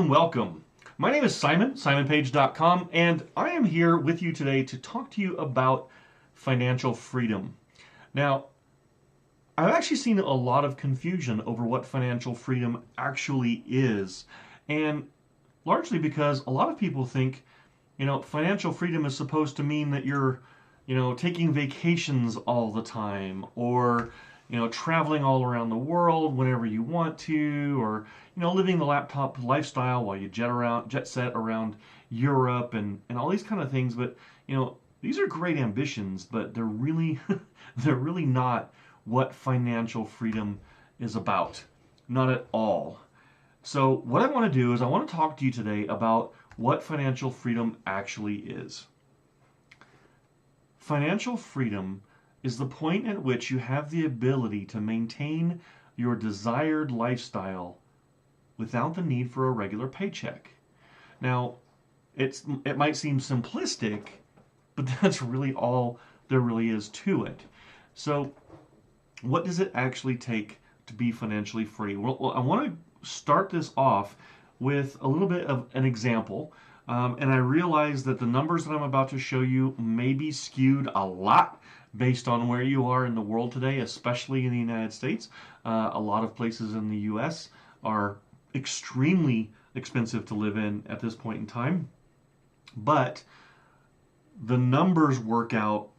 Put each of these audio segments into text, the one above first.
and welcome. My name is Simon, simonpage.com, and I am here with you today to talk to you about financial freedom. Now, I've actually seen a lot of confusion over what financial freedom actually is, and largely because a lot of people think, financial freedom is supposed to mean that you're, taking vacations all the time, or traveling all around the world whenever you want to, or living the laptop lifestyle while you jet set around Europe and all these kind of things. But these are great ambitions, but they're really they're really not what financial freedom is about. Not at all. So what I want to do is I want to talk to you today about what financial freedom actually is. Financial freedom is the point at which you have the ability to maintain your desired lifestyle without the need for a regular paycheck. Now, it might seem simplistic, but that's really all there really is to it. So, what does it actually take to be financially free? Well, I want to start this off with a little bit of an example. And I realize that the numbers that I'm about to show you may be skewed a lot based on where you are in the world today, especially in the United States. A lot of places in the US are extremely expensive to live in at this point in time. But the numbers work out.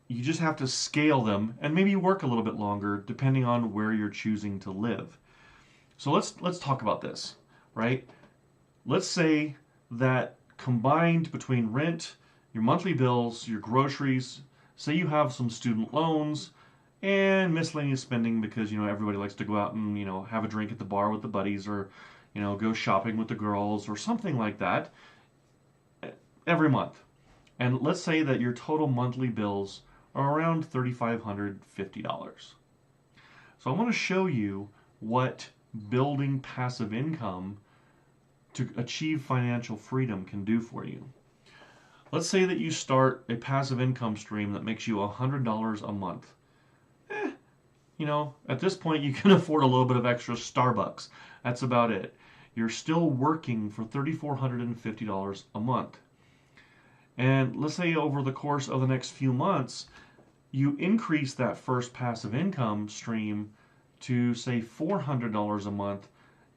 You just have to scale them and maybe work a little bit longer depending on where you're choosing to live. So let's talk about this, right? Let's say that combined between rent, your monthly bills, your groceries, say you have some student loans and miscellaneous spending because everybody likes to go out and have a drink at the bar with the buddies, or go shopping with the girls or something like that every month. And let's say that your total monthly bills are around $3,550. So I want to show you what building passive income to achieve financial freedom can do for you. Let's say that you start a passive income stream that makes you $100 a month. At this point you can afford a little bit of extra Starbucks. That's about it. You're still working for $3,450 a month. And let's say over the course of the next few months, you increase that first passive income stream to say $400 a month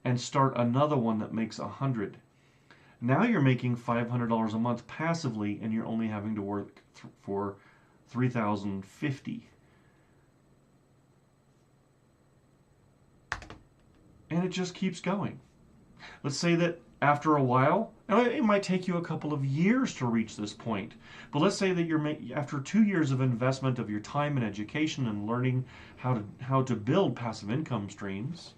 and start another one that makes $100. Now you're making $500 a month passively, and you're only having to work for $3,050. And it just keeps going. Let's say that after a while, now it might take you a couple of years to reach this point, but let's say that after 2 years of investment of your time and education and learning how to build passive income streams,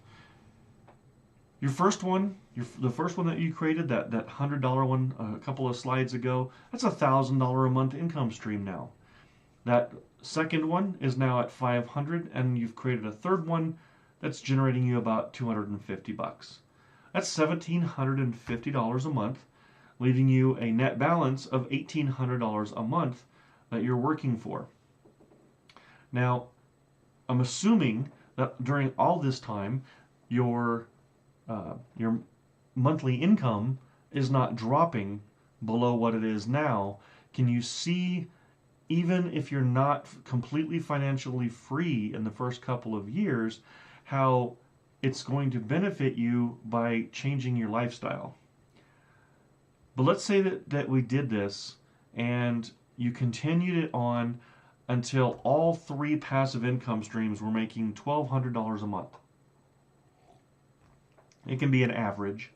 the first one that you created, that $100 one a couple of slides ago, that's $1,000 a month income stream now. That second one is now at $500, and you've created a third one that's generating you about $250. That's $1,750 a month, leaving you a net balance of $1,800 a month that you're working for. Now, I'm assuming that during all this time, your monthly income is not dropping below what it is now. Can you see, even if you're not completely financially free in the first couple of years, how it's going to benefit you by changing your lifestyle? But let's say that we did this and you continued it on until all three passive income streams were making $1,200 a month. It can be an average,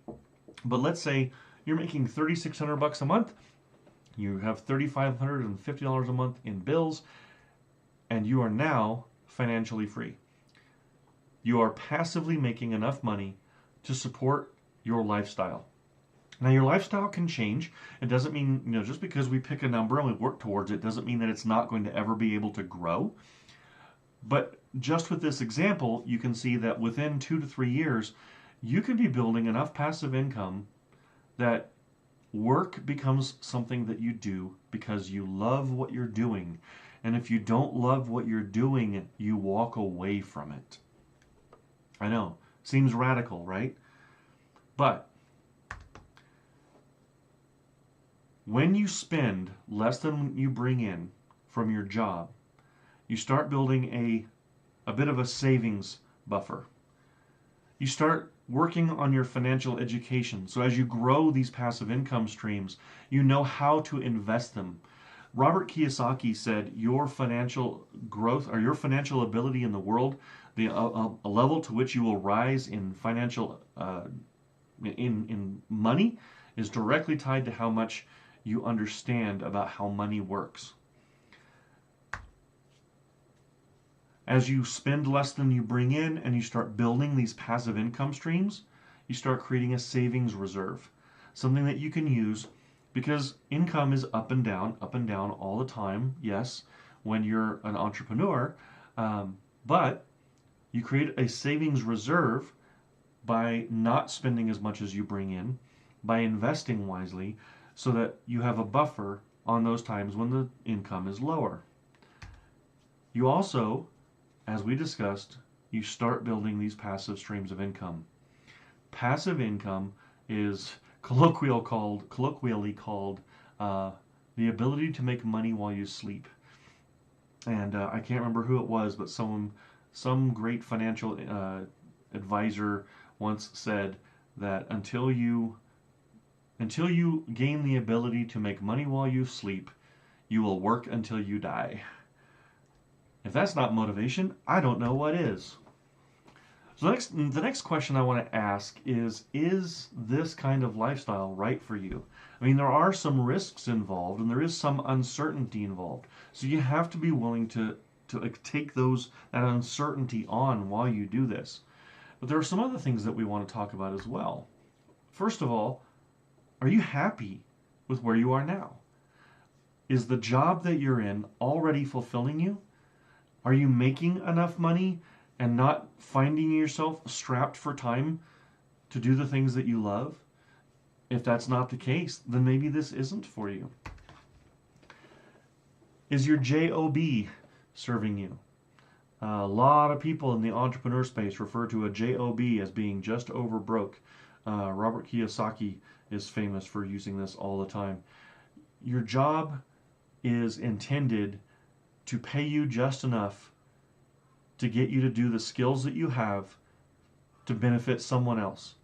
but let's say you're making $3,600 a month. You have $3,550 a month in bills, and you are now financially free. You are passively making enough money to support your lifestyle. Now, your lifestyle can change. It doesn't mean, just because we pick a number and we work towards it, doesn't mean that it's not going to ever be able to grow. But just with this example, you can see that within 2 to 3 years, you can be building enough passive income that work becomes something that you do because you love what you're doing. And if you don't love what you're doing, you walk away from it. I know, seems radical, right? But When you spend less than you bring in from your job, you start building a bit of a savings buffer. You start working on your financial education. So as you grow these passive income streams, you know how to invest them. Robert Kiyosaki said your financial growth or your financial ability in the world, a level to which you will rise in financial in money, is directly tied to how much you understand about how money works. As you spend less than you bring in and you start building these passive income streams, you start creating a savings reserve, something that you can use because income is up and down all the time. Yes, when you're an entrepreneur, but you create a savings reserve by not spending as much as you bring in, by investing wisely, so that you have a buffer on those times when the income is lower. You also, as we discussed, you start building these passive streams of income. Passive income is colloquially called the ability to make money while you sleep. And I can't remember who it was, but some great financial advisor once said that until you gain the ability to make money while you sleep, you will work until you die. If that's not motivation, I don't know what is. So the next question I want to ask is this kind of lifestyle right for you? I mean, there are some risks involved and there is some uncertainty involved. So you have to be willing to take that uncertainty on while you do this. But there are some other things that we want to talk about as well. First of all, are you happy with where you are now? Is the job that you're in already fulfilling you? Are you making enough money and not finding yourself strapped for time to do the things that you love? If that's not the case, then maybe this isn't for you. Is your job serving you? A lot of people in the entrepreneur space refer to a job as being just over broke. Robert Kiyosaki is famous for using this all the time. Your job is intended to pay you just enough to get you to do the skills that you have to benefit someone else.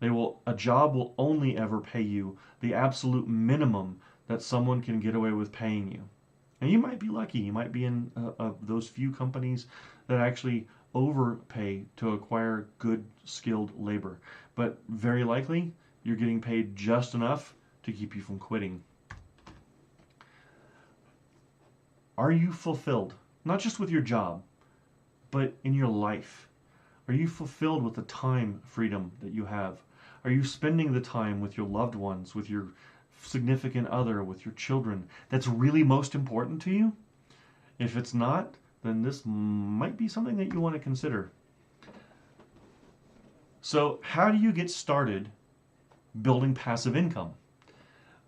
A job will only ever pay you the absolute minimum that someone can get away with paying you. And you might be lucky. You might be in those few companies that actually overpay to acquire good, skilled labor. But very likely, you're getting paid just enough to keep you from quitting. Are you fulfilled? Not just with your job, but in your life. Are you fulfilled with the time freedom that you have? Are you spending the time with your loved ones, with your significant other, with your children that's really most important to you? If it's not, then this might be something that you want to consider. So how do you get started building passive income?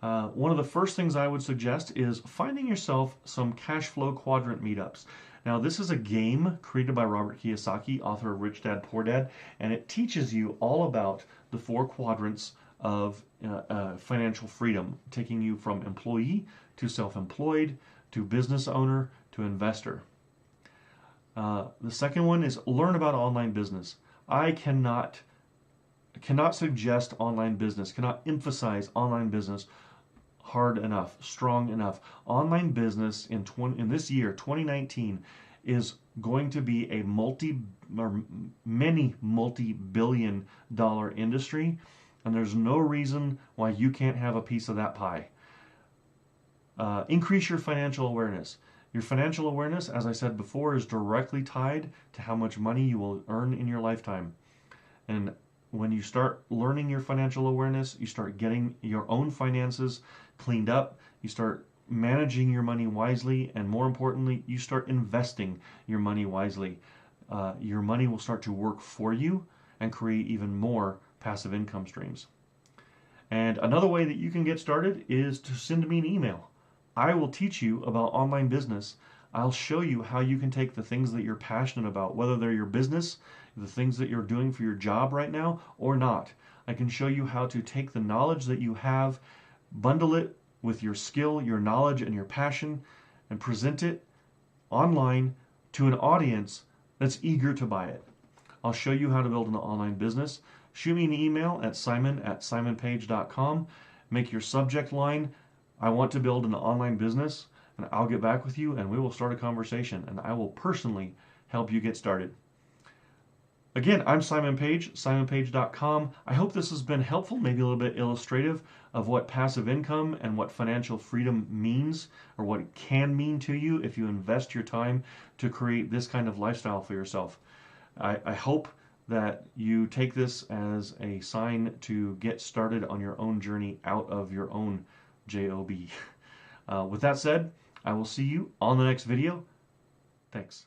One of the first things I would suggest is finding yourself some cash flow quadrant meetups. Now, this is a game created by Robert Kiyosaki, author of Rich Dad, Poor Dad, and it teaches you all about the 4 quadrants of financial freedom, taking you from employee to self-employed to business owner to investor. The second one is learn about online business. I cannot suggest online business, cannot emphasize online business hard enough, strong enough. Online business in this year, 2019, is going to be a many multi-billion dollar industry, and there's no reason why you can't have a piece of that pie. Increase your financial awareness. Your financial awareness, as I said before, is directly tied to how much money you will earn in your lifetime. And when you start learning your financial awareness, you start getting your own finances cleaned up, you start managing your money wisely, and more importantly, you start investing your money wisely. Your money will start to work for you and create even more passive income streams. And another way that you can get started is to send me an email. I will teach you about online business. I'll show you how you can take the things that you're passionate about, whether they're your business, the things that you're doing for your job right now, or not. I can show you how to take the knowledge that you have, bundle it with your skill, your knowledge, and your passion and present it online to an audience that's eager to buy it. I'll show you how to build an online business. Shoot me an email at simon@simonpage.com. Make your subject line, I want to build an online business, and I'll get back with you and we will start a conversation and I will personally help you get started. Again, I'm Simon Page, simonpage.com. I hope this has been helpful, maybe a little bit illustrative of what passive income and what financial freedom means, or what it can mean to you if you invest your time to create this kind of lifestyle for yourself. I hope that you take this as a sign to get started on your own journey out of your own job. With that said, I will see you on the next video. Thanks.